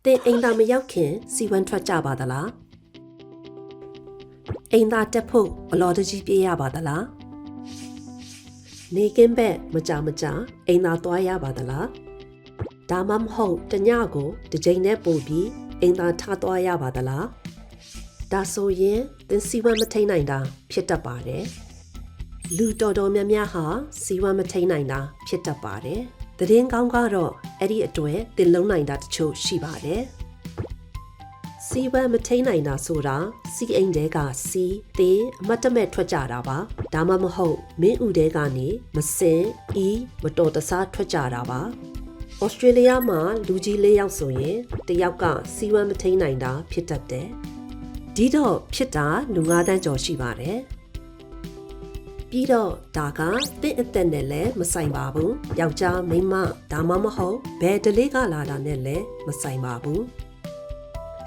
တင်အိမ်သာမရောက်ခင်စီဝမ်းထွက်ကြပါသလားအိမ်သာတက်ဖို့အလော်တကြီးပြေးရပါသလားနေကင်းဘက်မကြအိမ်သာသွားရပါသလားဒါမှမဟုတ်တညကိုတစ်ချိန်နဲ့ပို့ပြီးအိမ်သာထားသွားရပါသလားဒါဆိုရင်တင်စီဝမ်းမထိန်နိုင်တာဖြစ်တတ်ပါတယ်လူတော်တော်များများဟာစီဝမ်းမထိန်နိုင်တာဖြစ်တတ်ပါတယ်သတင်းကောင်းကတော့အဲ့ဒီအတွက်တင်လုံးနိုင်တာတချို့ရှိပါတယ်စီဝမ်းမထိန်နိုင်တာဆိုတာစီအိမ်တဲကစီသေးအမတ်တမဲ့ထွက်ကြတာပါဒါမှမဟုတ်မင်းဥတဲကနေမစင်အီမတော်တဆထွက်ကြတာပါဩစတြေးလျမှာလူကြီး၄ယောက်ဆိုရင်တစ်ယောက်ကစီဝမ်းမထိန်နိုင်တာဖြစ်တတ်တယ်ဒီတော့ဖြစ်တာလူ9တန်းကျော်ရှိပါတယ်ပြီးတော့ဒါကတင့်အသက်နဲ့လည်းမဆိုင်ပါဘူးယောက်ျားမိန်းမဒါမှမဟုတ်ဘယ်ဒလေးကလာတာနဲ့လည်းမဆိုင်ပါဘူး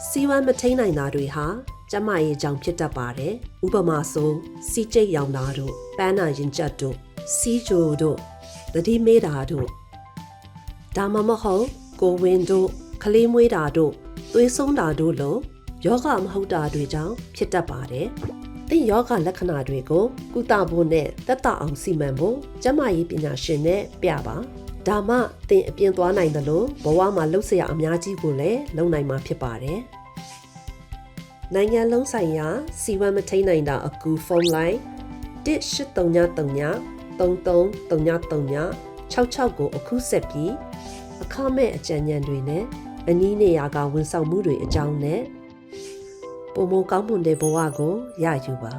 စီဝမ်းမထိန်နိုင်တာတွေဟာကျမရဲ့ကြောင့်ဖြစ်တတ်ပါတယ်ဥပမာဆိုစီကျိတ်ရောင်တာတို့ပန်းနာရင်ကျက်တို့စီဂျိုတို့သတိမေးတာတို့ဒါမှမဟုတ်ကိုဝင်တို့ကလေးမွေးတာတို့သွေးဆုံးတာတို့လို့ယောဂမဟုတ်တာတွေကြောင့်ဖြစ်တတ်ပါတယ်သင်ယောဂလက္ခဏာတွေကိုကုသဖို့နဲ့သက်သာအောင်စီမံဖို့ကျန်းမာရေးပညာရှင်နဲ့ပြပါဒါမှသင်အပြင်သွားနိုင်တယ်လို့ဘဝမှာလှုပ်ရှားအများကြီးကိုလည်းလုပ်နိုင်မှာဖြစ်ပါတယ်နိုင်ငံလုံးဆိုင်ရာစီဝမ်းမထိန်နိုင်တာအကူဖုန်းလိုင်း18333333366ကိုအခုဆက်ပြီးအခမဲ့အကြံဉာဏ်တွေနဲ့အနည်းနေရာကဝန်ဆောင်မှုတွေအကြောင်းနဲ့ပုံမကောင်းမွန်တဲ့ဘဝကိုရယူပါ